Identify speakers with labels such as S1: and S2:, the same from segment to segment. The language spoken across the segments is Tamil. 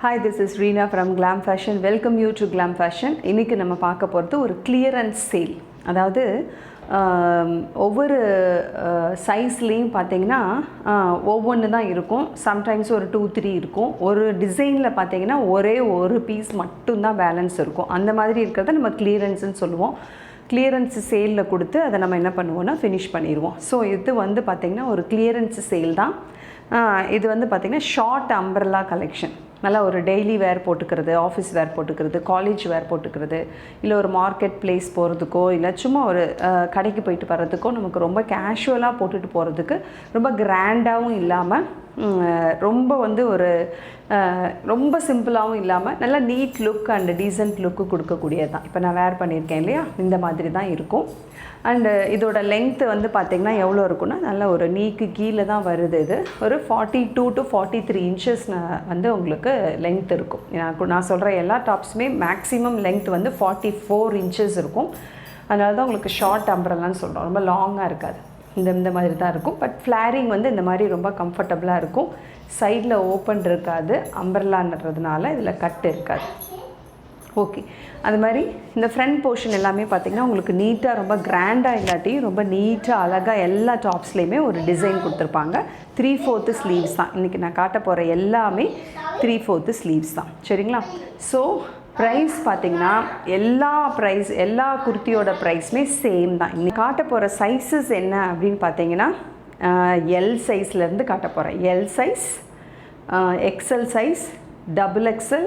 S1: Hi, this is Reena from Glam Fashion. Welcome you to Glam Fashion. இன்னைக்கு நம்ம பார்க்க போகிறது ஒரு clearance sale. அதாவது ஒவ்வொரு சைஸ்லேயும் பார்த்தீங்கன்னா ஒவ்வொன்று தான் இருக்கும். சம்டைம்ஸ் ஒரு 2-3 இருக்கும். ஒரு டிசைனில் பார்த்தீங்கன்னா ஒரே ஒரு பீஸ் மட்டும்தான் பேலன்ஸ் இருக்கும். அந்த மாதிரி இருக்கிறத நம்ம கிளியரன்ஸ்னு சொல்லுவோம். கிளியரன்ஸ் சேலில் கொடுத்து அதை நம்ம என்ன பண்ணுவோம்னா ஃபினிஷ் பண்ணிடுவோம். ஸோ இது வந்து பார்த்திங்கன்னா ஒரு கிளியரன்ஸ் சேல் தான். இது வந்து பார்த்திங்கன்னா ஷார்ட் அம்பர்லா கலெக்ஷன். நல்லா ஒரு டெய்லி வேர் போட்டுக்கிறது, ஆஃபீஸ் வேர் போட்டுக்கிறது, காலேஜ் வேர் போட்டுக்கிறது, இல்லை ஒரு மார்க்கெட் பிளேஸ் போகிறதுக்கோ, இல்லை சும்மா ஒரு கடைக்கு போயிட்டு வர்றதுக்கோ நமக்கு ரொம்ப கேஷுவலாக போட்டுட்டு போகிறதுக்கு ரொம்ப கிராண்டாகவும் இல்லாமல் ரொம்ப வந்து ஒரு ரொம்ப சிம்பிளாகவும் இல்லாமல் நல்லா நீட் லுக் அண்ட் டீசன்ட் லுக்கு கொடுக்கக்கூடியது தான். இப்போ நான் வேர் பண்ணியிருக்கேன் இல்லையா, இந்த மாதிரி தான் இருக்கும். அண்டு இதோட லென்த்து வந்து பார்த்திங்கன்னா எவ்வளோ இருக்குன்னா நல்ல ஒரு நீக்கு கீழே தான் வருது. இது ஒரு 42 to 43 இன்ச்சஸ் வந்து உங்களுக்கு லென்த் இருக்கும். நான் சொல்கிற எல்லா டாப்ஸுமே மேக்ஸிமம் லென்த் வந்து 44 இன்ச்சஸ் இருக்கும். அதனால தான் உங்களுக்கு ஷார்ட் அம்பரலான்னு சொல்கிறோம். ரொம்ப லாங்காக இருக்காது, இந்த மாதிரி தான் இருக்கும். பட் ஃப்ளாரிங் வந்து இந்த மாதிரி ரொம்ப கம்ஃபர்டபுளாக இருக்கும். சைடில் ஓப்பன் இருக்காது, அம்பர்லான்றதுனால இதில் கட்டு இருக்காது. ஓகே, அது மாதிரி இந்த ஃப்ரண்ட் போர்ஷன் எல்லாமே பார்த்திங்கன்னா உங்களுக்கு நீட்டாக ரொம்ப கிராண்டாக இல்லாட்டி ரொம்ப நீட்டாக அழகாக எல்லா டாப்ஸ்லேயுமே ஒரு டிசைன் கொடுத்துருப்பாங்க. 3/4 ஸ்லீவ்ஸ் தான் இன்றைக்கி நான் காட்ட போகிற எல்லாமே. 3/4 ஸ்லீவ்ஸ் தான், சரிங்களா? ஸோ ப்ரைஸ் பார்த்திங்கன்னா எல்லா குர்த்தியோட ப்ரைஸுமே சேம் தான். இன்னைக்கு காட்ட போகிற சைஸஸ் என்ன அப்படின்னு பார்த்தீங்கன்னா எல் சைஸ்லேருந்து காட்ட போகிறேன். L size, XL size, XXL,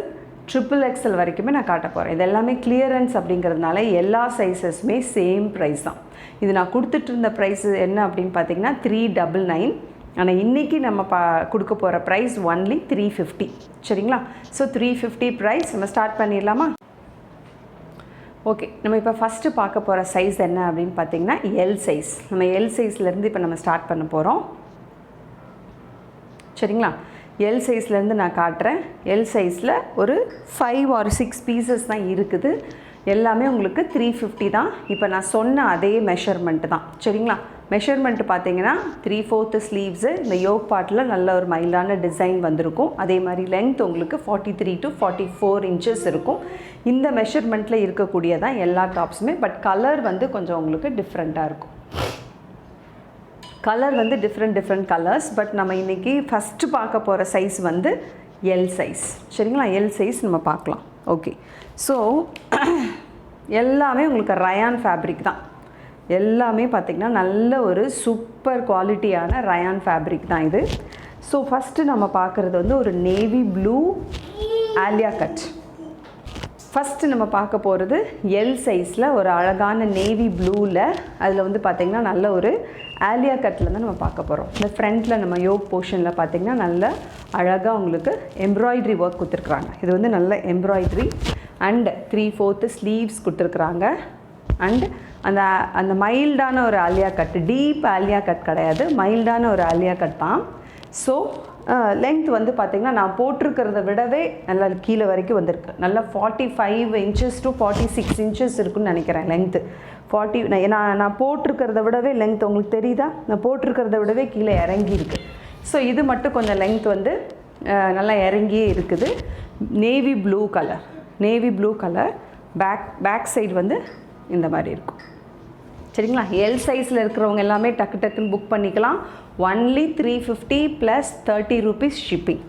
S1: XXL வரைக்குமே நான் காட்ட போகிறேன். இது எல்லாமே கிளியரன்ஸ் அப்படிங்கிறதுனால எல்லா சைஸஸுமே சேம் ப்ரைஸ் தான். இது நான் கொடுத்துட்டு இருந்த ப்ரைஸ் என்ன அப்படின்னு பார்த்தீங்கன்னா 399. ஆனால் இன்றைக்கி நம்ம கொடுக்க போகிற ப்ரைஸ் ஒன்லி 350, சரிங்களா? ஸோ 350 ப்ரைஸ் நம்ம ஸ்டார்ட் பண்ணிடலாமா? ஓகே, நம்ம இப்போ ஃபஸ்ட்டு பார்க்க போகிற சைஸ் என்ன அப்படின்னு பார்த்தீங்கன்னா எல் சைஸ். நம்ம எல் சைஸ்லேருந்து இப்போ நம்ம ஸ்டார்ட் பண்ண போகிறோம், சரிங்களா? எல் சைஸ்லேருந்து நான் காட்டுறேன். எல் சைஸில் ஒரு 5 or 6 பீசஸ் தான் இருக்குது. எல்லாமே உங்களுக்கு 350 தான். இப்போ நான் சொன்ன அதே மெஷர்மெண்ட்டு தான், சரிங்களா? மெஷர்மெண்ட்டு பார்த்தீங்கன்னா 3/4 ஸ்லீவ்ஸு, இந்த யோக் பார்ட்டில் நல்ல ஒரு மைல்டான டிசைன் வந்திருக்கும். அதே மாதிரி லென்த் உங்களுக்கு 43 to 44 இன்ச்சஸ் இருக்கும். இந்த மெஷர்மெண்ட்டில் இருக்கக்கூடியதான் எல்லா டாப்ஸுமே. பட் கலர் வந்து கொஞ்சம் உங்களுக்கு டிஃப்ரெண்ட்டாக இருக்கும். கலர் வந்து டிஃப்ரெண்ட் கலர்ஸ். பட் நம்ம இன்றைக்கி ஃபஸ்ட்டு பார்க்க போகிற சைஸ் வந்து எல் சைஸ், சரிங்களா? எல் சைஸ் நம்ம பார்க்கலாம். ஓகே, ஸோ எல்லாமே உங்களுக்கு ரயான் ஃபேப்ரிக் தான். எல்லாமே பார்த்திங்கன்னா நல்ல ஒரு சூப்பர் குவாலிட்டியான ரயான் ஃபேப்ரிக் தான் இது. ஸோ ஃபஸ்ட்டு நம்ம பார்க்குறது வந்து ஒரு navy blue Alia cut. First நம்ம பார்க்க போகிறது எல் சைஸில் ஒரு அழகான நேவி ப்ளூவில், அதில் வந்து பார்த்திங்கன்னா நல்ல ஒரு ஆலியா கட்டில் தான் நம்ம பார்க்க போகிறோம். இந்த ஃப்ரண்ட்டில் நம்ம யோக் போர்ஷனில் பார்த்திங்கன்னா நல்ல அழகாக உங்களுக்கு எம்ப்ராய்ட்ரி ஒர்க் கொடுத்துருக்குறாங்க. இது வந்து நல்ல எம்ப்ராய்ட்ரி அண்ட் 3/4 ஸ்லீவ்ஸ் கொடுத்துருக்குறாங்க. அண்ட் அந்த மைல்டான ஒரு Alia cut, deep Alia cut கிடையாது, மைல்டான ஒரு ஆலியா கட் தான். ஸோ லென்த் வந்து பார்த்திங்கன்னா நான் போட்டிருக்கிறத விடவே நல்லா கீழே வரைக்கும் வந்திருக்கு. நல்லா 45 இன்ச்சஸ் to 46 இன்ச்சஸ் இருக்குன்னு நினைக்கிறேன் லென்த்து. 40 நான் போட்டிருக்கிறத விடவே லென்த் உங்களுக்கு தெரியுதா? நான் போட்டிருக்கிறத விடவே கீழே இறங்கியிருக்கு. ஸோ இது மட்டும் கொஞ்சம் லென்த் வந்து நல்லா இறங்கியே இருக்குது. Navy blue colour back side வந்து இந்த மாதிரி இருக்கும், சரிங்களா? எல் சைஸில் இருக்கிறவங்க எல்லாமே டக்குன்னு புக் பண்ணிக்கலாம். Only 350 + 30 rupees shipping.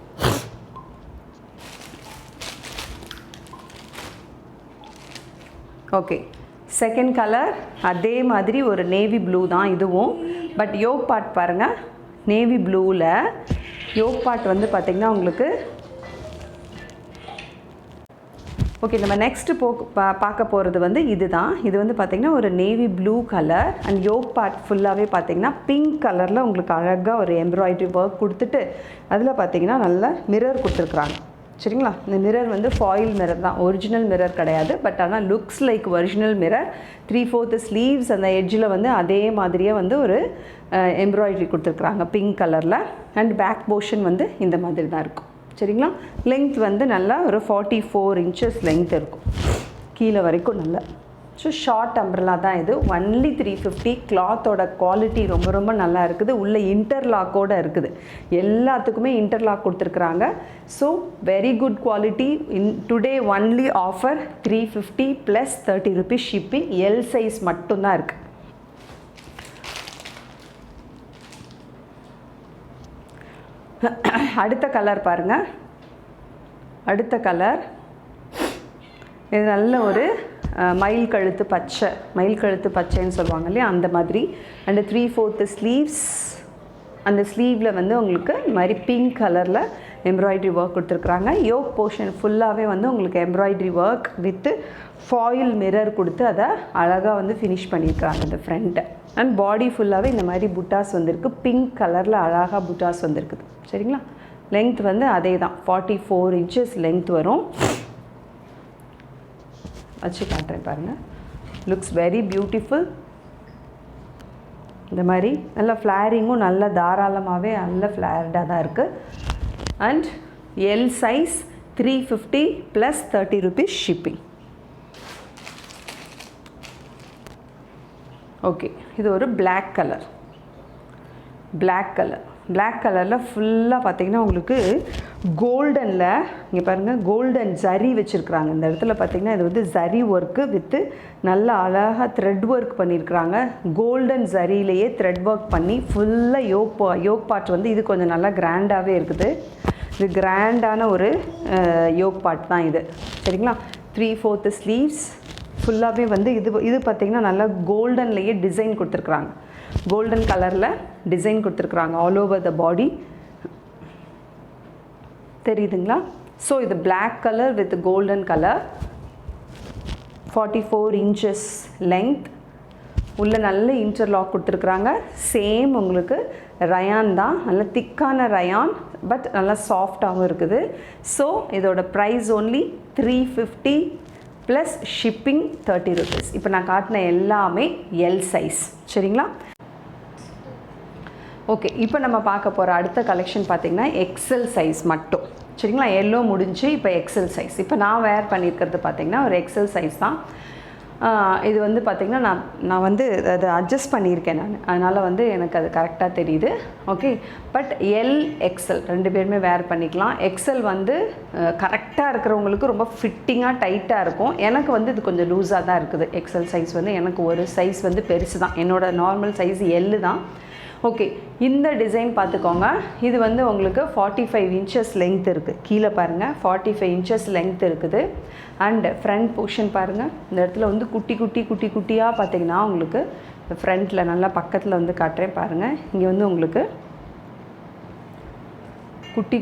S1: Okay, second colour அதே மாதிரி ஒரு நேவி ப்ளூ தான் இதுவும். பட் யோக் பார்ட் பாருங்கள், நேவி ப்ளூவில் யோக் பார்ட் வந்து பார்த்திங்கன்னா உங்களுக்கு ஓகே. நம்ம நெக்ஸ்ட்டு பார்க்க போகிறது வந்து இதுதான். இது வந்து பார்த்திங்கன்னா ஒரு navy blue colour and yoke part ஃபுல்லாகவே பார்த்திங்கன்னா பிங்க் கலரில் உங்களுக்கு அழகாக ஒரு எம்ப்ராய்ட்ரி ஒர்க் கொடுத்துட்டு அதில் பார்த்திங்கன்னா நல்ல மிரர் கொடுத்துருக்குறாங்க, சரிங்களா? இந்த மிரர் வந்து ஃபாயில் மிரர் தான், ஒரிஜினல் மிரர் கிடையாது. பட் ஆனால் looks like original mirror. 3/4 sleeves அந்த எட்ஜில் வந்து அதே மாதிரியே வந்து ஒரு எம்ப்ராய்ட்ரி கொடுத்துருக்குறாங்க பிங்க் கலரில். அண்ட் பேக் போர்ஷன் வந்து இந்த மாதிரி தான் இருக்கும், சரிங்களா? லென்த் வந்து நல்லா ஒரு 44 இன்ச்சஸ் லென்த் இருக்கும் கீழே வரைக்கும் நல்லா, ஸோ ஷார்ட் அம்ப்ரெல்லா தான் இது. ஒன்லி 350. கிளாத்தோட குவாலிட்டி ரொம்ப ரொம்ப நல்லா இருக்குது. உள்ள இன்டர்லாக்கோடு இருக்குது. எல்லாத்துக்குமே இன்டர்லாக் கொடுத்துருக்குறாங்க. So very good quality. Today only offer 350 plus 30 rupees shipping. L size மட்டும்தான் இருக்குது. அடுத்த கலர் பாருங்கள். அடுத்த கலர் இது நல்ல ஒரு மயில் கழுத்து பச்சை, மயில் கழுத்து பச்சைன்னு சொல்லுவாங்க இல்லையா, அந்த மாதிரி. And 3/4 sleeves. அந்த ஸ்லீவில் வந்து உங்களுக்கு இந்த மாதிரி பிங்க் கலரில் எம்ப்ராய்டரி ஒர்க் கொடுத்துருக்குறாங்க. யோக் போர்ஷன் ஃபுல்லாகவே வந்து உங்களுக்கு embroidery work with foil mirror கொடுத்து அதை அழகாக வந்து ஃபினிஷ் பண்ணியிருக்காங்க இந்த ஃப்ரண்ட்டை. அண்ட் பாடி ஃபுல்லாகவே இந்த மாதிரி புட்டாஸ் வந்திருக்கு. பிங்க் கலரில் அழகாக புட்டாஸ் வந்திருக்குது. சரிங்களா? லென்த் வந்து அதே தான், 44 inches லென்த் வரும். வச்சு காட்டுறேன் பாருங்கள். Looks very beautiful. இந்த மாதிரி நல்ல ஃப்ளாரிங்கும் நல்ல தாராளமாகவே நல்ல ஃப்ளார்டாக தான் இருக்குது. And L size 350 plus 30 rupees shipping. Okay, இது ஒரு black colour. Black colour, black கலரில் ஃபுல்லாக பார்த்திங்கன்னா உங்களுக்கு கோல்டனில், இங்கே பாருங்கள், கோல்டன் ஜரி வச்சுருக்குறாங்க. இந்த இடத்துல பார்த்திங்கன்னா இது வந்து ஜரி ஒர்க்கு வித்து நல்ல அழகாக த்ரெட் ஒர்க் பண்ணியிருக்கிறாங்க. கோல்டன் ஜரியிலேயே த்ரெட் ஒர்க் பண்ணி ஃபுல்லாக யோக் பார்ட் வந்து இது கொஞ்சம் நல்லா கிராண்டாகவே இருக்குது. இது கிராண்டான ஒரு யோக் பார்ட் தான் இது. சரிங்களா? 3/4 ஸ்லீவ்ஸ் ஃபுல்லாகவே வந்து இது பார்த்திங்கன்னா நல்லா கோல்டன்லேயே டிசைன் கொடுத்துருக்குறாங்க. கோல்டன் கலரில் டிசைன் கொடுத்துருக்குறாங்க ஆல் ஓவர் த பாடி. தெரியுதுங்களா? ஸோ இது black colour with golden colour. 44 inches length. உள்ள நல்ல இன்டர்லாக் கொடுத்துருக்குறாங்க. சேம் உங்களுக்கு ரயான் தான், நல்ல திக்கான ரயான், பட் நல்லா சாஃப்டாகவும் இருக்குது. ஸோ இதோட price only 350 plus shipping 30 rupees. இப்போ நான் காட்டின எல்லாமே எல் சைஸ். சரிங்களா? ஓகே, இப்போ நம்ம பார்க்க போகிற அடுத்த கலெக்ஷன் பார்த்திங்கன்னா எக்ஸல் சைஸ் மட்டும். சரிங்களா? எல்லோ முடிஞ்சு இப்போ எக்ஸல் சைஸ். இப்போ நான் வேர் பண்ணியிருக்கிறது பார்த்திங்கன்னா ஒரு எக்ஸல் சைஸ் தான். இது வந்து பார்த்திங்கன்னா நான் வந்து அதை அட்ஜஸ்ட் பண்ணியிருக்கேன் நான், அதனால் வந்து எனக்கு அது கரெக்டாக தெரியுது. ஓகே, பட் எல் எக்ஸல் ரெண்டு பேருமே வேர் பண்ணிக்கலாம். எக்ஸல் வந்து கரெக்டாக இருக்கிறவங்களுக்கு ரொம்ப ஃபிட்டிங்காக டைட்டாக இருக்கும். எனக்கு வந்து இது கொஞ்சம் லூஸாக தான் இருக்குது. எக்ஸல் சைஸ் வந்து எனக்கு ஒரு சைஸ் வந்து பெருசு தான். என்னோடய நார்மல் சைஸ் எல்லு தான். ஓகே, இந்த டிசைன் பார்த்துக்கோங்க. இது வந்து உங்களுக்கு 45 inches லெங்த் இருக்குது. கீழே பாருங்கள், 45 inches லெங்த் இருக்குது. அண்டு ஃப்ரண்ட் போர்ஷன் பாருங்கள். இந்த இடத்துல வந்து குட்டியாக பார்த்திங்கன்னா உங்களுக்கு ஃப்ரண்ட்டில் நல்லா பக்கத்தில் வந்து காட்டுறேன் பாருங்கள். இங்கே வந்து உங்களுக்கு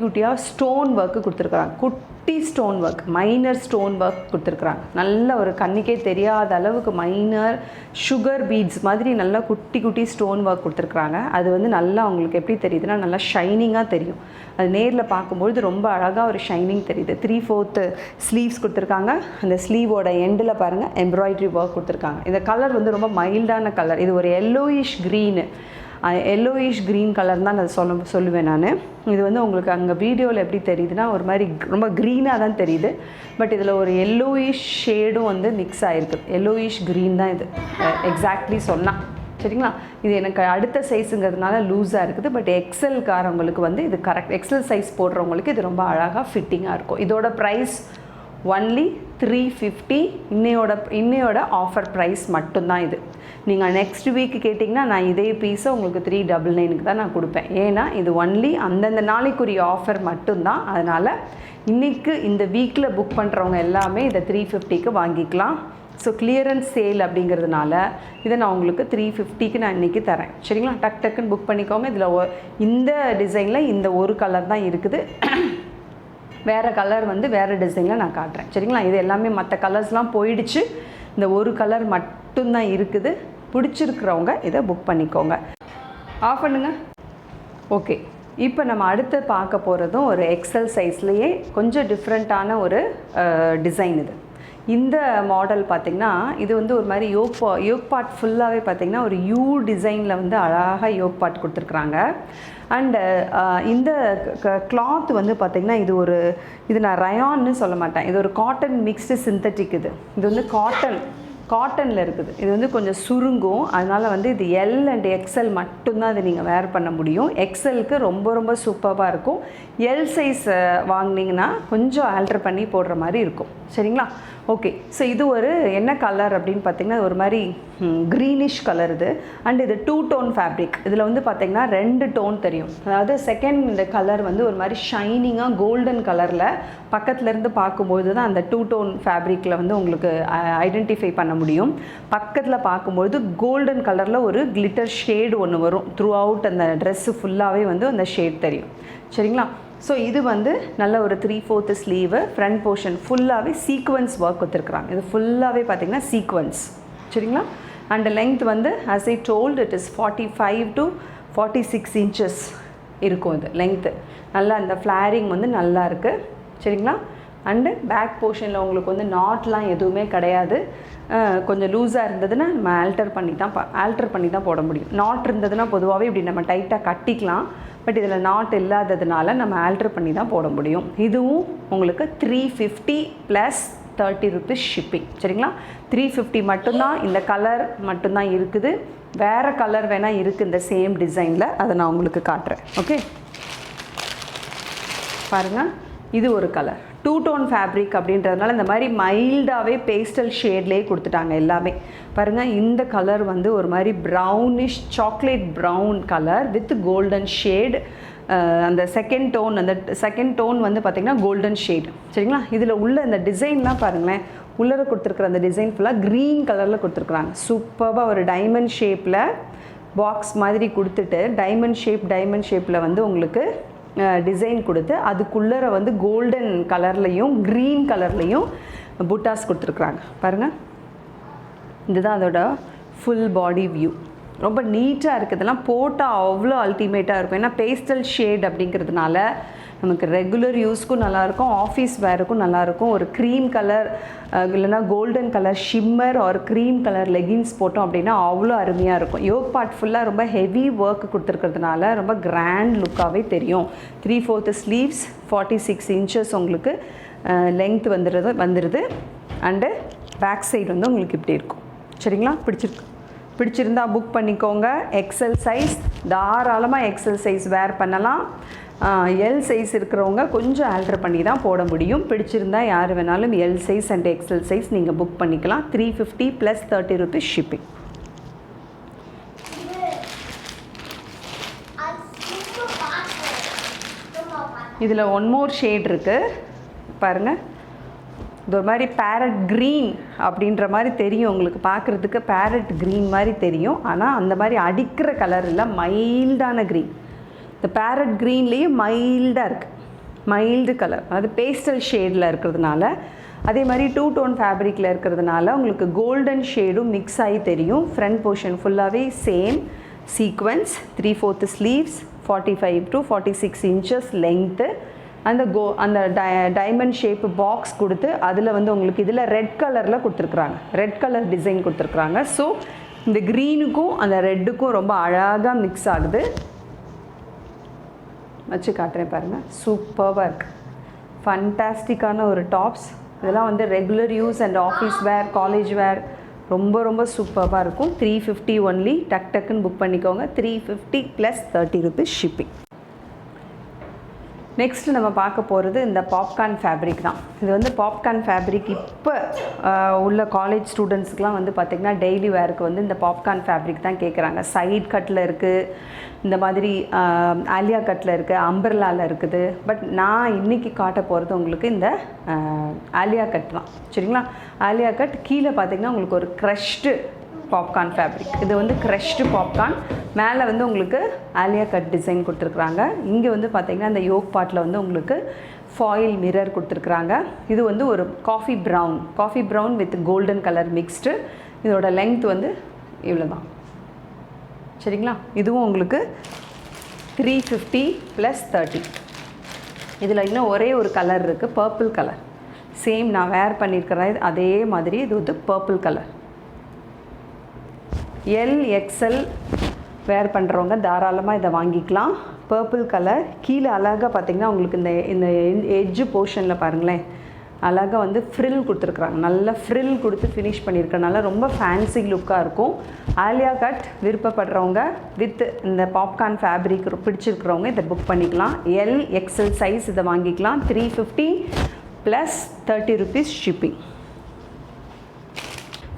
S1: குட்டியாக ஸ்டோன் ஒர்க்கு கொடுத்துருக்குறாங்க. குட்டி stone work, minor stone work கொடுத்துருக்குறாங்க. நல்ல ஒரு கண்ணுக்கே தெரியாத அளவுக்கு மைனர் சுகர் பீட்ஸ் மாதிரி நல்லா குட்டி ஸ்டோன் ஒர்க் கொடுத்துருக்குறாங்க. அது வந்து நல்லா உங்களுக்கு எப்படி தெரியுதுன்னா நல்லா ஷைனிங்காக தெரியும். அது நேரில் பார்க்கும்பொழுது ரொம்ப அழகாக ஒரு ஷைனிங் தெரியுது. 3/4 ஸ்லீவ்ஸ் கொடுத்துருக்காங்க. அந்த ஸ்லீவோட எண்டில் பாருங்கள் எம்ப்ராய்டரி ஒர்க் கொடுத்துருக்காங்க. இந்த கலர் வந்து ரொம்ப மைல்டான கலர். இது ஒரு yellowish green, yellowish green colour தான் நான் சொல்லுவேன் நான். இது வந்து உங்களுக்கு அங்கே வீடியோவில் எப்படி தெரியுதுன்னா ஒரு மாதிரி ரொம்ப க்ரீனாக தான் தெரியுது. பட் இதில் ஒரு எல்லோயிஷ் ஷேடும் வந்து மிக்ஸ் ஆகிருக்கு. எல்லோயிஷ் க்ரீன் தான் இது எக்ஸாக்ட்லி சொன்னால். சரிங்களா? இது எனக்கு அடுத்த சைஸுங்கிறதுனால லூஸாக இருக்குது. பட் எக்ஸல்காரவங்களுக்கு வந்து இது கரெக்ட், எக்ஸல் சைஸ் போடுறவங்களுக்கு இது ரொம்ப அழகாக ஃபிட்டிங்காக இருக்கும். இதோட ப்ரைஸ் ஒன்லி 350. இன்னையோட ஆஃபர் ப்ரைஸ் மட்டும்தான் இது. நீங்கள் நெக்ஸ்ட் வீக் கேட்டிங்கன்னா நான் இதே பீஸை உங்களுக்கு 399க்கு தான் நான் கொடுப்பேன். ஏன்னா இது ஒன்லி அந்தந்த நாளைக்குரிய ஆஃபர் மட்டும்தான். அதனால் இன்றைக்கு இந்த வீக்கில் புக் பண்ணுறவங்க எல்லாமே இதை 350க்கு வாங்கிக்கலாம். ஸோ கிளியரன்ஸ் சேல் அப்படிங்கிறதுனால இதை நான் உங்களுக்கு 350க்கு நான் இன்றைக்கி தரேன். சரிங்களா? டக்குன்னு புக் பண்ணிக்கோங்க. இதில் இந்த டிசைனில் இந்த ஒரு கலர் தான் இருக்குது. வேறு கலர் வந்து வேறு டிசைனில் நான் காட்டுறேன். சரிங்களா? இது எல்லாமே மற்ற கலர்ஸ்லாம் போயிடுச்சு. இந்த ஒரு கலர் மட்டும்தான் இருக்குது. பிடிச்சிருக்கிறவங்க இதை புக் பண்ணிக்கோங்க. ஆஃப் பண்ணுங்க. ஓகே, இப்போ நம்ம அடுத்து பார்க்க போகிறதும் ஒரு எக்ஸல் சைஸ்லேயே கொஞ்சம் டிஃப்ரெண்ட்டான ஒரு டிசைன். இந்த மாடல் பார்த்திங்கன்னா இது வந்து ஒரு மாதிரி யோக் பார்ட் ஃபுல்லாகவே பார்த்திங்கன்னா ஒரு யூ டிசைனில் வந்து அழகாக யோக் பார்ட் கொடுத்துருக்குறாங்க. அண்டு இந்த கிளாத் வந்து பார்த்திங்கன்னா இது நான் ரயான்னு சொல்ல மாட்டேன். இது ஒரு காட்டன் மிக்ஸ்டு சிந்தட்டிக். இது வந்து காட்டன் காட்டனில் இருக்குது. இது வந்து கொஞ்சம் சுருங்கும், அதனால் வந்து இது எல் அண்ட் எக்ஸ்எல் மட்டும்தான் இது நீங்கள் வேர் பண்ண முடியும். எக்ஸ்எல்க்கு ரொம்ப ரொம்ப சூப்பராக இருக்கும். எல் சைஸ் வாங்கினீங்கன்னா கொஞ்சம் ஆல்ட்ரு பண்ணி போடுற மாதிரி இருக்கும். சரிங்களா? ஓகே. ஸோ இது ஒரு என்ன கலர் அப்படின்னு பார்த்திங்கன்னா ஒரு மாதிரி க்ரீனிஷ் கலர் இது. அண்ட் இது 2 டோன் ஃபேப்ரிக். இதில் வந்து பார்த்திங்கன்னா 2 டோன் தெரியும். அதாவது செகண்ட் இந்த கலர் வந்து ஒரு மாதிரி ஷைனிங்காக கோல்டன் கலரில் பக்கத்துலேருந்து பார்க்கும்போது தான் அந்த 2 டோன் ஃபேப்ரிக்கில் வந்து உங்களுக்கு ஐடென்டிஃபை பண்ண முடியும். பக்கத்தில் பார்க்கும்போது கோல்டன் கலரில் ஒரு கிளிட்டர் ஷேடு ஒன்று வரும். த்ரூ அவுட் அந்த ட்ரெஸ்ஸு ஃபுல்லாகவே வந்து அந்த ஷேட் தெரியும். சரிங்களா? ஸோ இது வந்து நல்ல ஒரு 3/4 ஸ்லீவு. ஃப்ரண்ட் போர்ஷன் ஃபுல்லாகவே சீக்வன்ஸ் ஒர்க் கொடுத்துருக்குறாங்க. இது ஃபுல்லாகவே பார்த்திங்கன்னா சீக்வன்ஸ். சரிங்களா? அண்ட் லெங்த் வந்து as I told it is 45 to 46 inches இருக்கும். இது லெங்க்த்து நல்லா அந்த ஃப்ளாரிங் வந்து நல்லா இருக்குது. சரிங்களா? அண்டு பேக் போர்ஷனில் உங்களுக்கு வந்து நாட்லாம் எதுவுமே கிடையாது. கொஞ்சம் லூஸாக இருந்ததுன்னா நம்ம ஆல்டர் பண்ணி தான் போட முடியும். நாட் இருந்ததுன்னா பொதுவாகவே இப்படி நம்ம டைட்டாக கட்டிக்கலாம். பட் இதில் நாட் இல்லாததுனால நம்ம ஆல்டர் பண்ணி தான் போட முடியும். இதுவும் உங்களுக்கு 350 + 30 rupees ஷிப்பிங். சரிங்களா? 350 மட்டும்தான். இந்த கலர் மட்டும்தான் இருக்குது. வேறு கலர் வேணால் இருக்குது இந்த சேம் டிசைனில். அதை நான் உங்களுக்கு காட்டுறேன். ஓகே, பாருங்கள். இது ஒரு கலர் 2 டோன் ஃபேப்ரிக் அப்படின்றதுனால இந்த மாதிரி மைல்டாகவே பேஸ்டல் ஷேட்லேயே கொடுத்துட்டாங்க எல்லாமே. பாருங்கள், இந்த கலர் வந்து ஒரு மாதிரி brownish chocolate brown colour with golden shade. அந்த செகண்ட் டோன் வந்து பார்த்திங்கன்னா கோல்டன் ஷேட். சரிங்களா? இதில் உள்ள இந்த டிசைன்லாம் பாருங்களேன். உள்ளே கொடுத்துருக்குற அந்த டிசைன் ஃபுல்லாக க்ரீன் கலரில் கொடுத்துருக்குறாங்க. சூப்பராக ஒரு டைமண்ட் ஷேப்பில் பாக்ஸ் மாதிரி கொடுத்துட்டு டைமண்ட் ஷேப்பில் வந்து உங்களுக்கு டிசைன் கொடுத்து அதுக்குள்ளே வந்து கோல்டன் கலர்லேயும் க்ரீன் கலர்லேயும் புட்டாஸ் கொடுத்துருக்குறாங்க. பாருங்கள், இதுதான் அதோட ஃபுல் பாடி வியூ. ரொம்ப நீட்டாக இருக்குது. இதெல்லாம் போட்டால் அவ்வளோ அல்டிமேட்டாக இருக்கும். ஏன்னா பேஸ்டல் ஷேட் அப்படிங்கிறதுனால நமக்கு ரெகுலர் யூஸ்க்கும் நல்லாயிருக்கும், ஆஃபீஸ் வேருக்கும் நல்லாயிருக்கும். ஒரு க்ரீம் கலர் இல்லைனா கோல்டன் கலர் ஷிம்மர் ஒரு க்ரீம் கலர் லெகின்ஸ் போட்டோம் அப்படின்னா அவ்வளோ அருமையாக இருக்கும். யோக் பார்ட் ஃபுல்லாக ரொம்ப ஹெவி ஒர்க் கொடுத்துருக்கிறதுனால ரொம்ப கிராண்ட் லுக்காகவே தெரியும். 3/4 ஸ்லீவ்ஸ், 46 inches உங்களுக்கு லெங்த் வந்துடுது. அண்டு பேக் சைடு வந்து உங்களுக்கு இப்படி இருக்கும். சரிங்களா? பிடிச்சிருந்தா புக் பண்ணிக்கோங்க. எக்ஸல் சைஸ் தாராளமாக எக்ஸல் சைஸ் வேர் பண்ணலாம். எல் சைஸ் இருக்கிறவங்க கொஞ்சம் ஆல்டர் பண்ணி தான் போட முடியும். பிடிச்சிருந்தா யார் வேணாலும் L size and XL size நீங்கள் புக் பண்ணிக்கலாம். 350 + 30 rupees ஷிப்பிங். இதில் ஒன் மோர் ஷேட் இருக்குது பாருங்கள். இது ஒரு மாதிரி பேரட் க்ரீன் அப்படின்ற மாதிரி தெரியும் உங்களுக்கு. பார்க்குறதுக்கு பேரட் க்ரீன் மாதிரி தெரியும். ஆனால் அந்த மாதிரி அடிக்கிற கலர் இல்லை, மைல்டான க்ரீன். இந்த பேரட் க்ரீன்லேயே மைல்டாக இருக்குது. மைல்டு கலர், அது பேஸ்டல் ஷேடில் இருக்கிறதுனால, அதே மாதிரி 2 டோன் ஃபேப்ரிக்கில் இருக்கிறதுனால உங்களுக்கு கோல்டன் ஷேடும் மிக்ஸ் ஆகி தெரியும். ஃப்ரண்ட் போர்ஷன் ஃபுல்லாகவே same sequence. 3/4 sleeves, 45 to 46 inches length. அந்த டைமண்ட் ஷேப்பு பாக்ஸ் கொடுத்து அதில் வந்து உங்களுக்கு இதில் ரெட் கலரில் கொடுத்துருக்குறாங்க. ரெட் கலர் டிசைன் கொடுத்துருக்குறாங்க. ஸோ இந்த க்ரீனுக்கும் அந்த ரெட்டுக்கும் ரொம்ப அழகாக மிக்ஸ் ஆகுது. வச்சு காட்டுறேன் பாருங்கள். சூப்பராக இருக்குது. ஃபண்டாஸ்டிக்கான ஒரு டாப்ஸ். இதெல்லாம் வந்து regular use and office wear, college வேர் ரொம்ப ரொம்ப சூப்பராக இருக்கும். 350 ஒன்லி. டக்குன்னு புக் பண்ணிக்கோங்க. 350 + 30 rupees ஷிப்பிங். நெக்ஸ்ட்டு நம்ம பார்க்க போகிறது இந்த பாப்கார்ன் ஃபேப்ரிக் தான். இது வந்து பாப்கார்ன் ஃபேப்ரிக் இப்போ உள்ள காலேஜ் ஸ்டூடெண்ட்ஸ்க்குலாம் வந்து பார்த்திங்கன்னா டெய்லி வேருக்கு வந்து இந்த பாப்கார்ன் ஃபேப்ரிக் தான் கேட்குறாங்க. சைட் கட்டில் இருக்குது, இந்த மாதிரி ஆலியா கட்டில் இருக்குது, அம்பர்லாவில் இருக்குது. பட் நான் இன்றைக்கி காட்ட போகிறது உங்களுக்கு இந்த ஆலியா கட் தான். சரிங்களா? ஆலியா கட் கீழே பார்த்திங்கன்னா உங்களுக்கு ஒரு க்ரஷ்டு பாப்கார்ன் ஃபேப்ரிக். இது வந்து க்ரஷ்டு பாப்கார்ன். மேலே வந்து உங்களுக்கு ஆலியா கட் டிசைன் கொடுத்துருக்குறாங்க. இங்கே வந்து பார்த்திங்கன்னா இந்த யோக் பார்ட்டில் வந்து உங்களுக்கு ஃபாயில் மிரர் கொடுத்துருக்குறாங்க. இது வந்து ஒரு coffee brown with golden colour mixed. இதோட லெங்த் வந்து இவ்வளோ தான். சரிங்களா? இதுவும் உங்களுக்கு 350 + 30. இதில் இன்னும் ஒரே ஒரு கலர் இருக்குது, பர்பிள் கலர். சேம் நான் வேர் பண்ணியிருக்கிறேன் அதே மாதிரி. இது வந்து பர்பிள் கலர். எல் எக்ஸ்எல் வேர் பண்ணுறவங்க தாராளமாக இதை வாங்கிக்கலாம். Purple colour. கீழே அழகாக பார்த்திங்கன்னா உங்களுக்கு இந்த எட்ஜு போர்ஷனில் பாருங்களேன், அழகாக வந்து ஃப்ரில் கொடுத்துருக்குறாங்க. நல்ல ஃப்ரில் கொடுத்து ஃபினிஷ் பண்ணியிருக்கனால ரொம்ப ஃபேன்சி லுக்காக இருக்கும். ஆலியா கட் விருப்பப்படுறவங்க வித் இந்த பாப்கார்ன் ஃபேப்ரிக் பிடிச்சிருக்கிறவங்க இதை புக் பண்ணிக்கலாம். எல் எக்ஸல் சைஸ் இதை வாங்கிக்கலாம். 350 ப்ளஸ் 30 rupees ஷிப்பிங்.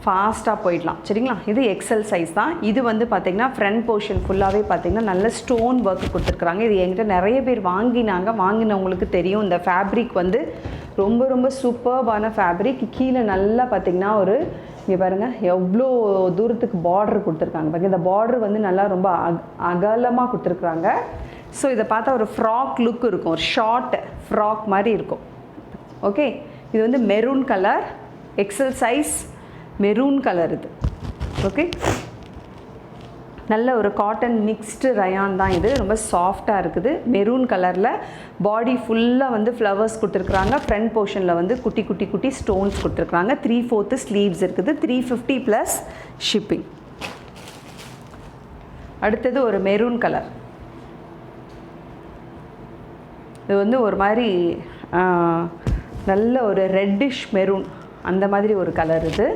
S1: ஃபாஸ்ட்டாக போயிடலாம் சரிங்களா. இது எக்ஸல் சைஸ் தான். இது வந்து பார்த்திங்கன்னா ஃப்ரண்ட் போர்ஷன் ஃபுல்லாகவே பார்த்திங்கன்னா நல்ல ஸ்டோன் ஒர்க் கொடுத்துருக்குறாங்க. இது என்கிட்ட நிறைய பேர் வாங்கினவங்களுக்கு தெரியும். இந்த ஃபேப்ரிக் வந்து ரொம்ப ரொம்ப சூப்பர்பான ஃபேப்ரிக். கீழே நல்லா பார்த்திங்கன்னா ஒரு இங்கே பாருங்கள் எவ்வளோ தூரத்துக்கு பார்டர் கொடுத்துருக்காங்க பாருங்கள். இந்த பார்டர் வந்து நல்லா ரொம்ப அகலமாக கொடுத்துருக்குறாங்க. ஸோ இதை பார்த்தா ஒரு ஃப்ராக் லுக் இருக்கும், ஒரு ஷார்ட் ஃப்ராக் மாதிரி இருக்கும். ஓகே, இது வந்து maroon colour, XL size maroon colour இது. ஓகே, நல்ல ஒரு காட்டன் மிக்ஸ்டு ரயான் தான் இது. ரொம்ப சாஃப்டாக இருக்குது. மெரூன் கலரில் பாடி ஃபுல்லாக வந்து ஃப்ளவர்ஸ் கொடுத்துருக்குறாங்க. ஃப்ரண்ட் போர்ஷனில் வந்து குட்டி குட்டி குட்டி ஸ்டோன்ஸ் கொடுத்துருக்குறாங்க. 3/4 ஸ்லீவ்ஸ் இருக்குது. 350 ப்ளஸ் ஷிப்பிங். அடுத்தது ஒரு மெரூன் கலர். இது வந்து ஒரு மாதிரி நல்ல ஒரு ரெட்டிஷ் மெரூன் அந்த மாதிரி ஒரு கலர் இது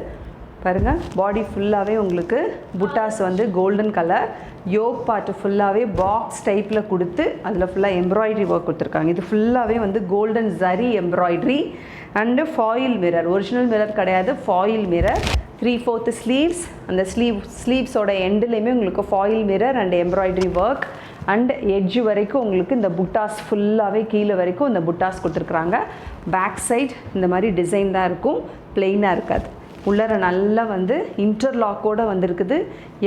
S1: பாருங்கள். பாடி ஃபுல்லாகவே உங்களுக்கு புட்டாஸ் வந்து கோல்டன் கலர். யோக் பார்ட்டு ஃபுல்லாகவே பாக்ஸ் டைப்பில் கொடுத்து அதில் ஃபுல்லாக எம்ப்ராய்டரி ஒர்க் கொடுத்துருக்காங்க. இது ஃபுல்லாகவே வந்து golden zari embroidery and foil mirror. Original mirror கிடையாது, ஃபாயில் மிரர். 3/4 ஸ்லீவ்ஸ். அந்த ஸ்லீவ்ஸோட எண்டுலேயுமே உங்களுக்கு foil mirror and embroidery work and edge வரைக்கும் உங்களுக்கு இந்த புட்டாஸ் ஃபுல்லாகவே கீழே வரைக்கும் இந்த புட்டாஸ் கொடுத்துருக்குறாங்க. பேக் சைட் இந்த மாதிரி டிசைன் தான் இருக்கும், பிளெயினாக இருக்காது. உள்ளர நல்லா வந்து இன்டர்லாக்கோடு வந்திருக்குது.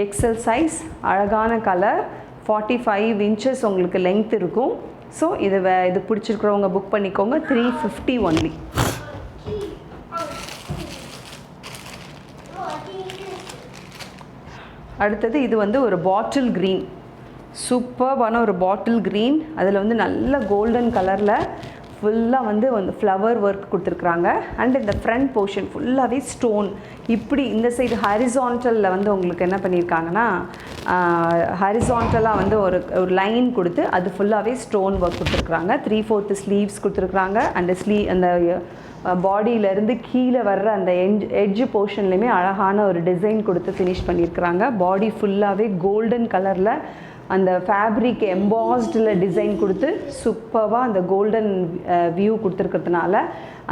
S1: எக்ஸல் சைஸ், அழகான கலர், 45 inches உங்களுக்கு லென்த் இருக்கும். ஸோ இது பிடிச்சிருக்கிறவங்க புக் பண்ணிக்கோங்க. 350 ஒன்லி. அடுத்தது இது வந்து ஒரு பாட்டில் க்ரீன், சூப்பர்பான ஒரு பாட்டில் க்ரீன். அதில் வந்து நல்ல கோல்டன் கலரில் ஃபுல்லாக வந்து ஃப்ளவர் ஒர்க் கொடுத்துருக்குறாங்க. அண்ட் இந்த ஃப்ரண்ட் போர்ஷன் ஃபுல்லாகவே ஸ்டோன். இப்படி இந்த சைடு ஹரிசான்டலில் வந்து உங்களுக்கு என்ன பண்ணியிருக்காங்கன்னா ஹரிசான்டலாக வந்து ஒரு லைன் கொடுத்து அது ஃபுல்லாகவே ஸ்டோன் ஒர்க் கொடுத்துருக்குறாங்க. 3/4 ஸ்லீவ்ஸ் கொடுத்துருக்குறாங்க. அந்த அந்த பாடியிலேருந்து கீழே வர்ற அந்த எட்ஜ் போர்ஷன்லேயுமே அழகான ஒரு டிசைன் கொடுத்து ஃபினிஷ் பண்ணியிருக்கிறாங்க. பாடி ஃபுல்லாகவே கோல்டன் கலரில் அந்த ஃபேப்ரிக் எம்பாஸ்டில் டிசைன் கொடுத்து சூப்பராக அந்த கோல்டன் வியூ கொடுத்துருக்கிறதுனால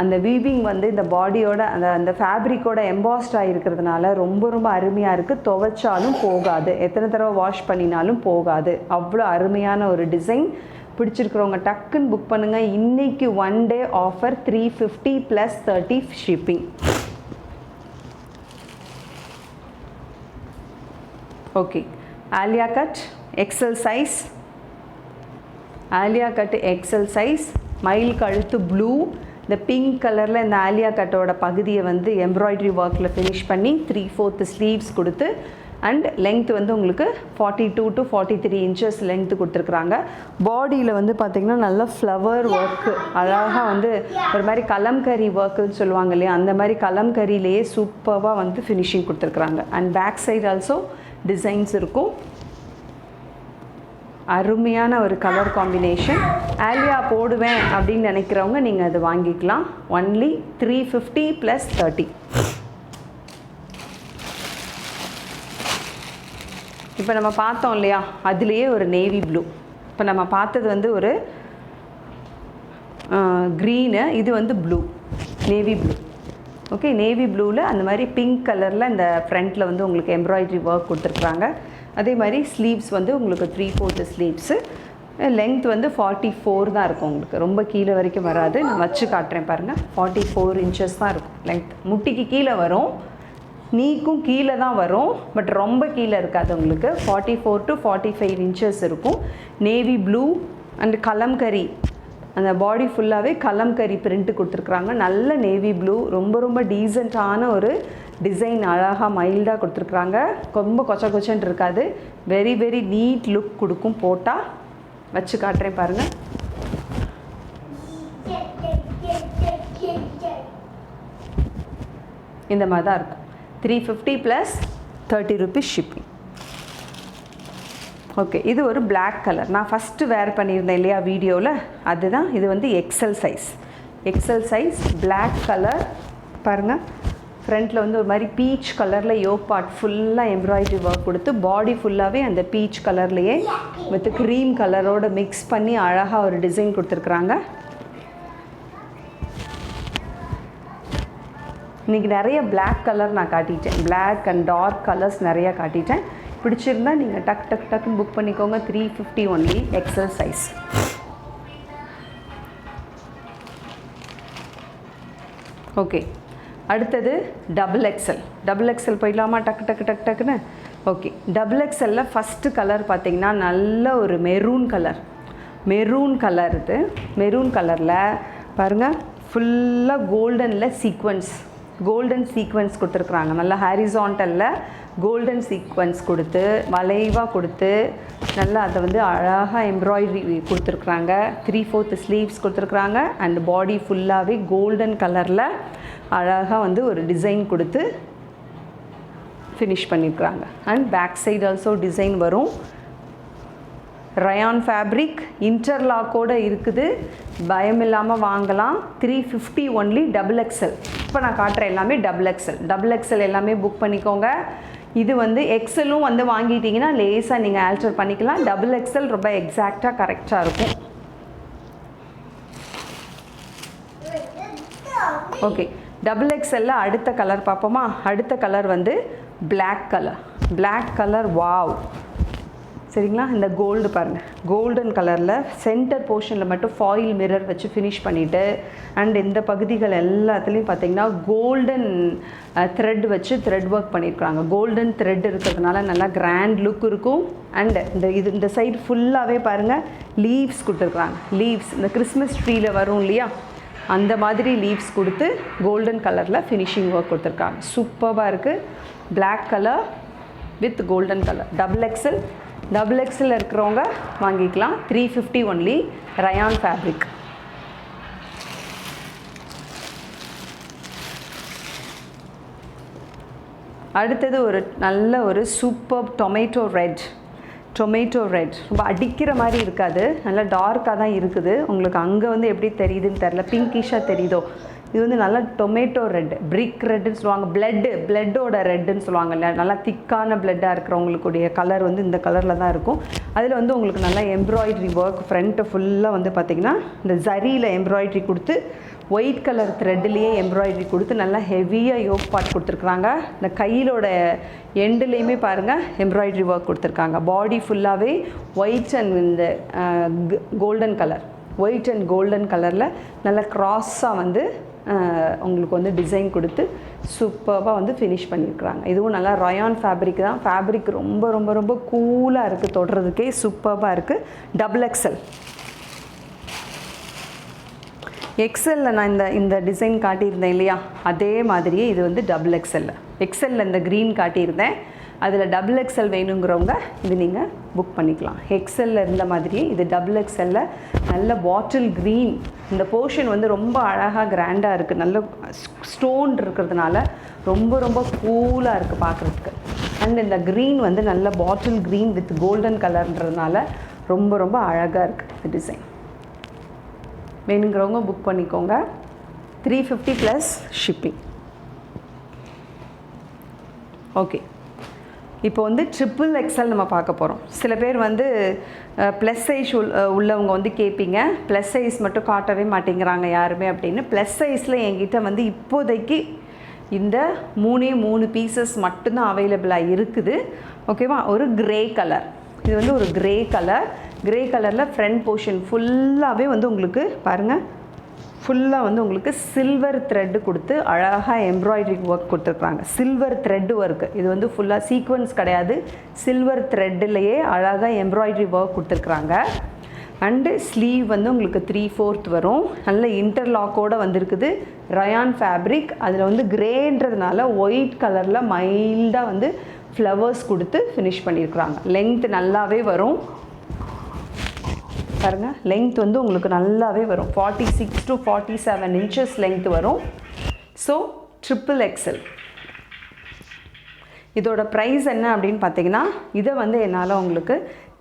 S1: அந்த வீவிங் வந்து இந்த பாடியோட அந்த ஃபேப்ரிக்கோட எம்பாஸ்ட் ஆகிருக்கிறதுனால ரொம்ப ரொம்ப அருமையாக இருக்குது. துவைச்சாலும் போகாது, எத்தனை தடவை வாஷ் பண்ணினாலும் போகாது. அவ்வளோ அருமையான ஒரு டிசைன். பிடிச்சிருக்கிறவங்க டக்குன்னு புக் பண்ணுங்கள். இன்றைக்கி 1 day offer 350 plus 30 shipping. Okay, Alia cut XL size. Alia cut XL size, மயில் கழுத்து ப்ளூ. இந்த பிங்க் கலரில் இந்த ஆலியா கட்டோட பகுதியை வந்து எம்ப்ராய்டரி ஒர்க்கில் ஃபினிஷ் பண்ணி 3/4 ஸ்லீவ்ஸ் கொடுத்து அண்ட் லென்த் வந்து உங்களுக்கு 42 to 43 inches லென்த்து கொடுத்துருக்குறாங்க. பாடியில் வந்து பார்த்திங்கன்னா நல்லா ஃப்ளவர் ஒர்க்கு அழகாக வந்து ஒரு மாதிரி கலம்கரி ஒர்க்குன்னு சொல்லுவாங்க இல்லையா, அந்த மாதிரி கலம்கரியிலேயே சூப்பராக வந்து ஃபினிஷிங் கொடுத்துருக்குறாங்க. And back side also designs இருக்கும். அருமையான ஒரு கலர் காம்பினேஷன். ஆலியா போடுவேன் அப்படின்னு நினைக்கிறவங்க நீங்கள் அது வாங்கிக்கலாம். Only 350 plus 30. இப்போ நம்ம பார்த்தோம் இல்லையா, அதுலேயே ஒரு நேவி ப்ளூ. இப்போ நம்ம பார்த்தது வந்து ஒரு க்ரீனு, இது வந்து blue, navy blue. Okay, navy ப்ளூவில் அந்த மாதிரி பிங்க் கலரில் இந்த ஃப்ரண்ட்டில் வந்து உங்களுக்கு எம்ப்ராய்டரி ஒர்க் கொடுத்துருக்குறாங்க. அதே மாதிரி ஸ்லீவ்ஸ் வந்து உங்களுக்கு 3/4 ஸ்லீவ்ஸு. லென்த் வந்து 44 தான் இருக்கும் உங்களுக்கு, ரொம்ப கீழே வரைக்கும் வராது. நான் வச்சு காட்டுறேன் பாருங்கள். 44 inches தான் இருக்கும் லென்த். முட்டிக்கு கீழே வரும், நீக்கும் கீழே தான் வரும், பட் ரொம்ப கீழே இருக்காது உங்களுக்கு. 44 to 45 inches இருக்கும். நேவி ப்ளூ அண்ட் கலம்கரி, அந்த பாடி ஃபுல்லாகவே கலம்கரி பிரிண்ட்டு கொடுத்துருக்குறாங்க. நல்ல நேவி ப்ளூ, ரொம்ப ரொம்ப டீசெண்டான ஒரு டிசைன், அழகாக மைல்டாக கொடுத்துருக்குறாங்க. ரொம்ப கொச்சன்னு இருக்காது, வெரி வெரி நீட் லுக் கொடுக்கும். போட்டால் வச்சு காட்டுறேன் பாருங்கள். இந்த மாதிரி தான் இருக்கும். 350 ப்ளஸ் 30 rupees ஷிப்பிங். ஓகே, இது ஒரு பிளாக் கலர். நான் ஃபஸ்ட்டு வேர் பண்ணியிருந்தேன் இல்லையா வீடியோவில், அதுதான். இது வந்து XL size. XL size, black colour பாருங்கள். ஃப்ரண்ட்டில் வந்து ஒரு மாதிரி பீச் கலரில் யோக் பார்ட் ஃபுல்லாக எம்ப்ராய்டரி ஒர்க் கொடுத்து பாடி ஃபுல்லாகவே அந்த பீச் கலர்லேயே வித் க்ரீம் கலரோடு மிக்ஸ் பண்ணி அழகாக ஒரு டிசைன் கொடுத்துருக்குறாங்க. இன்றைக்கி நிறைய பிளாக் கலர் நான் காட்டிட்டேன், பிளாக் அண்ட் டார்க் கலர்ஸ் நிறையா காட்டிட்டேன். பிடிச்சிருந்தால் நீங்கள் டக்குன்னு புக் பண்ணிக்கோங்க. 350 ஒன்லி, எக்ஸல் சைஸ். ஓகே, அடுத்தது டபுள் எக்ஸல் போயிடலாமா? டக்குன்னு. ஓகே, டபுள் எக்ஸலில் ஃபஸ்ட்டு கலர் பார்த்திங்கன்னா நல்ல ஒரு மெரூன் கலர் இது. மெரூன் கலரில் பாருங்கள், ஃபுல்லாக கோல்டன் சீக்வன்ஸ் கொடுத்துருக்குறாங்க. நல்லா ஹாரிசான்டலில் கோல்டன் சீக்வன்ஸ் கொடுத்து வளைவாக கொடுத்து நல்லா அதை வந்து அழகாக எம்ப்ராய்டரி கொடுத்துருக்குறாங்க. 3/4 ஸ்லீவ்ஸ் கொடுத்துருக்குறாங்க. அண்ட் பாடி ஃபுல்லாகவே கோல்டன் கலரில் அழகாக வந்து ஒரு டிசைன் கொடுத்து ஃபினிஷ் பண்ணியிருக்கிறாங்க. And back side also design வரும். ரயான் ஃபேப்ரிக் இன்டர்லாக்கோடு இருக்குது, பயம் இல்லாமல் வாங்கலாம். 350 ஒன்லி, டபுள் எக்ஸல். இப்போ நான் காட்டுற எல்லாமே டபுள் எக்ஸல் எல்லாமே புக் பண்ணிக்கோங்க. இது வந்து எக்ஸலும் வந்து வாங்கிட்டீங்கன்னா லேஸாக நீங்கள் ஆல்டர் பண்ணிக்கலாம். டபுள் எக்ஸல் ரொம்ப எக்ஸாக்டாக கரெக்டாக இருக்கும். ஓகே, டபுள் எக்ஸலில் அடுத்த கலர் பார்ப்போமா? அடுத்த கலர் வந்து பிளாக் கலர். வாவ், சரிங்களா? இந்த கோல்டு பாருங்கள், கோல்டன் கலரில் சென்டர் போர்ஷனில் மட்டும் ஃபாயில் மிரர் வச்சு ஃபினிஷ் பண்ணிவிட்டு அண்ட் இந்த பகுதிகள் எல்லாத்துலேயும் பார்த்திங்கன்னா கோல்டன் த்ரெட் வச்சு த்ரெட் ஒர்க் பண்ணியிருக்காங்க. கோல்டன் த்ரெட் இருக்கிறதுனால நல்லா கிராண்ட் லுக் இருக்கும். அண்ட் இந்த சைடு ஃபுல்லாகவே பாருங்கள் லீவ்ஸ் கொடுத்துருக்குறாங்க. இந்த கிறிஸ்மஸ் ட்ரீயில் வரும் இல்லையா, அந்த மாதிரி லீவ்ஸ் கொடுத்து கோல்டன் கலரில் ஃபினிஷிங் ஒர்க் கொடுத்துருக்காங்க. சூப்பராக இருக்குது. Black colour with golden colour. Double XL இருக்கிறவங்க வாங்கிக்கலாம். 350 ஒன்லி, ரயான் ஃபேப்ரிக். அடுத்தது ஒரு நல்ல ஒரு சூப்பர் டொமேட்டோ ரெட். ரொம்ப அடிக்கிற மாதிரி இருக்காது, நல்லா டார்க்காக தான் இருக்குது. உங்களுக்கு அங்கே வந்து எப்படி தெரியுதுன்னு தெரில, பிங்கிஷாக தெரியுதோ. இது வந்து நல்லா டொமேட்டோ ரெட், பிரிக் ரெட்டுன்னு சொல்லுவாங்க. பிளட்டோட ரெட்டுன்னு சொல்லுவாங்க இல்லை, நல்லா திக்கான பிளட்டாக இருக்கிறவங்களுக்குடைய கலர் வந்து இந்த கலரில் தான் இருக்கும். அதில் வந்து உங்களுக்கு நல்லா எம்ப்ராய்டரி ஒர்க் ஃப்ரண்ட்டு ஃபுல்லாக வந்து பார்த்திங்கன்னா இந்த ஜரியில் எம்ப்ராய்டரி கொடுத்து ஒயிட் கலர் த்ரெட்லேயே எம்ப்ராய்டரி கொடுத்து நல்லா ஹெவியாக யோக் பார்ட் கொடுத்துருக்குறாங்க. இந்த கையிலோட எண்டுலேயுமே பாருங்கள் எம்ப்ராய்டரி ஒர்க் கொடுத்துருக்காங்க. பாடி ஃபுல்லாகவே ஒயிட் அண்ட் இந்த கோல்டன் கலரில் நல்லா க்ராஸாக வந்து உங்களுக்கு வந்து டிசைன் கொடுத்து சூப்பராக வந்து ஃபினிஷ் பண்ணியிருக்கிறாங்க. இதுவும் நல்லா ரயான் ஃபேப்ரிக் தான். ஃபேப்ரிக் ரொம்ப ரொம்ப ரொம்ப கூலாக இருக்குது, தொடுறதுக்கே சூப்பராக இருக்குது. டபுள் எக்ஸலில் நான் இந்த டிசைன் காட்டியிருந்தேன் இல்லையா, அதே மாதிரியே இது வந்து டபுள் எக்ஸலில் இந்த க்ரீன் காட்டியிருந்தேன். அதில் டபுள் எக்ஸல் வேணுங்கிறவங்க இது நீங்கள் புக் பண்ணிக்கலாம். எக்ஸலில் இருந்த மாதிரியே இது டபுள் எக்ஸலில் நல்ல பாட்டில் க்ரீன். இந்த போர்ஷன் வந்து ரொம்ப அழகாக கிராண்டாக இருக்குது. நல்ல ஸ்டோன் இருக்கிறதுனால ரொம்ப ரொம்ப கூலாக இருக்குது பார்க்குறதுக்கு. அண்ட் இந்த க்ரீன் வந்து நல்ல பாட்டில் க்ரீன் வித் கோல்டன் கலர்ன்றதுனால ரொம்ப ரொம்ப அழகாக இருக்குது இந்த டிசைன். வேணுங்கிறவங்க புக் பண்ணிக்கோங்க. 350 ப்ளஸ் ஷிப்பிங். ஓகே, இப்போ வந்து ட்ரிபிள் எக்ஸல் நம்ம பார்க்க போகிறோம். சில பேர் வந்து ப்ளஸ் சைஸ் உள்ளவங்க வந்து கேட்பீங்க, ப்ளஸ் சைஸ் மட்டும் காட்டவே மாட்டேங்கிறாங்க யாருமே அப்படின்னு. ப்ளஸ் சைஸில் என்கிட்ட வந்து இப்போதைக்கு இந்த 3 பீசஸ் மட்டும்தான் அவைலபிளாக இருக்குது. ஓகேவா? ஒரு கிரே கலர், இது வந்து ஒரு கிரே கலரில் ஃப்ரண்ட் போர்ஷன் ஃபுல்லாகவே வந்து உங்களுக்கு பாருங்கள், ஃபுல்லாக வந்து உங்களுக்கு சில்வர் த்ரெட்டு கொடுத்து அழகாக எம்ப்ராய்டரி ஒர்க் கொடுத்துருக்குறாங்க. சில்வர் த்ரெட்டு ஒர்க்கு, இது வந்து ஃபுல்லாக சீக்வன்ஸ் கிடையாது, சில்வர் த்ரெட்டுலேயே அழகாக எம்ப்ராய்டரி ஒர்க் கொடுத்துருக்குறாங்க. அண்டு ஸ்லீவ் வந்து உங்களுக்கு 3/4 வரும். நல்ல இன்டர்லாக்கோடு வந்திருக்குது. ரயான் ஃபேப்ரிக், அதில் வந்து கிரேன்றதுனால ஒயிட் கலரில் மைல்டாக வந்து ஃப்ளவர்ஸ் கொடுத்து ஃபினிஷ் பண்ணியிருக்கிறாங்க. லென்த் நல்லாவே வரும் பாருங்கள். லென்த் வந்து உங்களுக்கு நல்லாவே வரும். 46 to 47 இன்ச்சஸ் லென்த் வரும். So triple XL. இதோட ப்ரைஸ் என்ன அப்படின்னு பார்த்தீங்கன்னா, இதை வந்து என்னால் உங்களுக்கு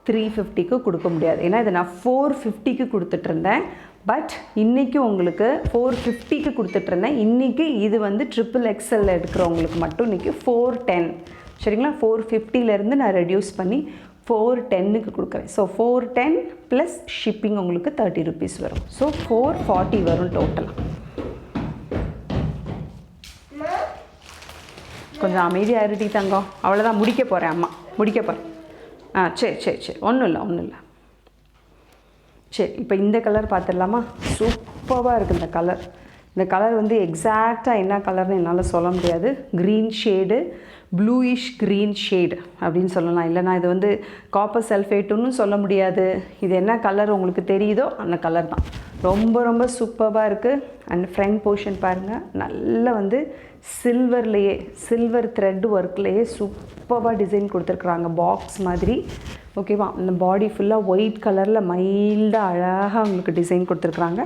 S1: 350க்கு கொடுக்க முடியாது. ஏன்னா இதை நான் 450க்கு கொடுத்துட்ருந்தேன். பட் இன்றைக்கி உங்களுக்கு 450க்கு கொடுத்துட்ருந்தேன். இன்றைக்கி இது வந்து XXL எடுக்கிறவங்களுக்கு மட்டும் இன்றைக்கி 410 சரிங்களா. 450லேருந்து நான் ரெடியூஸ் பண்ணி 410க்கு கொடுக்குறேன். ஸோ 410 ப்ளஸ் ஷிப்பிங் உங்களுக்கு 30 rupees வரும். ஸோ 440 வரும் டோட்டலாக. கொஞ்சம் அமைதியாக இருட்டி தங்கம். அவ்வளோதான், முடிக்க போகிறேன் அம்மா, முடிக்க போகிறேன். சரி ஒன்றும் இல்லை. சரி, இப்போ இந்த கலர் பார்த்துடலாமா? சூப்பராக இருக்குது இந்த கலர். இந்த கலர் வந்து எக்ஸாக்டாக என்ன கலர்னு என்னால் சொல்ல முடியாது. Green shade, bluish green shade அப்படின்னு சொல்லலாம். இல்லைனா இது வந்து காப்பர் சல்ஃபேட்டுன்னு சொல்ல முடியாது. இது என்ன கலர் உங்களுக்கு தெரியுதோ அந்த கலர் தான். ரொம்ப சூப்பராக இருக்குது. அண்ட் ஃப்ரண்ட் போர்ஷன் பாருங்கள், நல்லா வந்து சில்வர் த்ரெட் ஒர்க்லேயே சூப்பராக டிசைன் கொடுத்துருக்குறாங்க, பாக்ஸ் மாதிரி. ஓகேவா? இந்த பாடி ஃபுல்லாக ஒயிட் கலரில் மைல்டாக அழகாக உங்களுக்கு டிசைன் கொடுத்துருக்குறாங்க.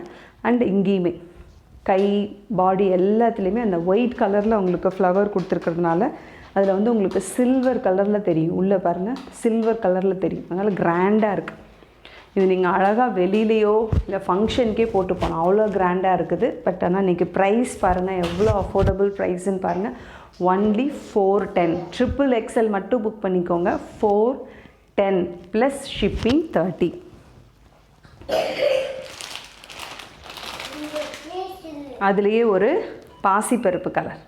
S1: அண்ட் இங்கேயுமே கை, பாடி எல்லாத்துலேயுமே அந்த ஒயிட் கலரில் உங்களுக்கு ஃப்ளவர் கொடுத்துருக்கிறதுனால அதில் வந்து உங்களுக்கு சில்வர் கலரில் தெரியும். உள்ளே பாருங்கள், சில்வர் கலரில் தெரியும். அதனால் கிராண்டாக இருக்குது. இது நீங்கள் அழகாக வெளியிலையோ இல்லை ஃபங்க்ஷனுக்கே போட்டு போனோம், அவ்வளோ கிராண்டாக இருக்குது. பட் ஆனால் இன்றைக்கி ப்ரைஸ் பாருங்கள், எவ்வளோ அஃபோர்டபுள் ப்ரைஸுன்னு பாருங்கள். ஒன்லி 410. XXL மட்டும் புக் பண்ணிக்கோங்க. 410 ப்ளஸ் ஷிப்பிங் 30. அதுலேயே ஒரு பாசிப்பருப்பு கலர்,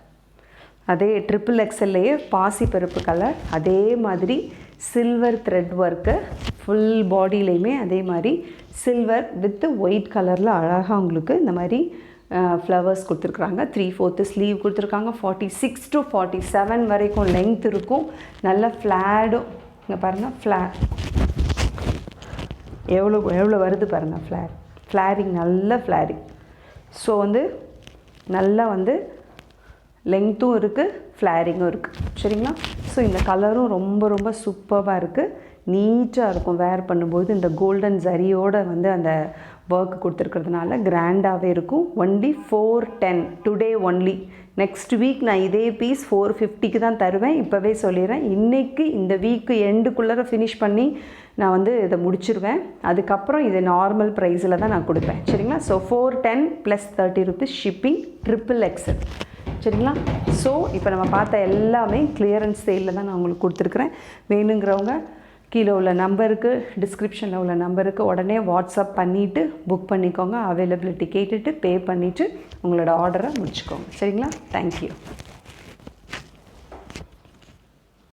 S1: அதே XXLலேயே பாசிப்பருப்பு கலர், அதே மாதிரி சில்வர் த்ரெட் ஒர்க்கு ஃபுல் பாடியிலையுமே அதே மாதிரி சில்வர் வித் ஒயிட் கலரில் அழகாக உங்களுக்கு இந்த மாதிரி ஃப்ளவர்ஸ் கொடுத்துருக்குறாங்க. 3/4 ஸ்லீவ் கொடுத்துருக்காங்க. 46 to 47 வரைக்கும் லென்த் இருக்கும். நல்ல ஃப்ளாடும், இங்கே பாருங்கள் ஃப்ளார் எவ்வளோ வருது பாருங்கள். ஃப்ளாரிங், நல்ல ஃப்ளாரிங். ஸோ வந்து நல்லா வந்து லெங்க்த்தும் இருக்குது, ஃப்ளாரிங்கும் இருக்குது. சரிங்களா? ஸோ இந்த கலரும் ரொம்ப சூப்பராக இருக்குது. நீட்டாக இருக்கும் வேர் பண்ணும்போது. இந்த கோல்டன் ஜரியோடு வந்து அந்த ஒர்க் கொடுத்துருக்கிறதுனால கிராண்டாகவே இருக்கும். Only 410 today only. Next week நான் இதே பீஸ் 450க்கு தான் தருவேன். இப்போவே சொல்லிடுறேன். இன்றைக்கி இந்த வீக்கு எண்டுக்குள்ளே ஃபினிஷ் பண்ணி நான் வந்து இதை முடிச்சிருவேன். அதுக்கப்புறம் இது நார்மல் ப்ரைஸில் தான் நான் கொடுப்பேன். சரிங்களா? So 410 plus 30 rupees shipping, XXL. சரிங்களா? ஸோ இப்போ நம்ம பார்த்த எல்லாமே கிளியரன்ஸ் சேலில் தான் நான் உங்களுக்கு கொடுத்துருக்குறேன். வேணுங்கிறவங்க கீழே உள்ள நம்பருக்கு, டிஸ்கிரிப்ஷனில் உள்ள நம்பருக்கு உடனே வாட்ஸ்அப் பண்ணிவிட்டு புக் பண்ணிக்கோங்க. அவைலபிலிட்டி கேட்டுட்டு பே பண்ணிவிட்டு உங்களோட ஆர்டரை முடிச்சுக்கோங்க. சரிங்களா? தேங்க்யூ.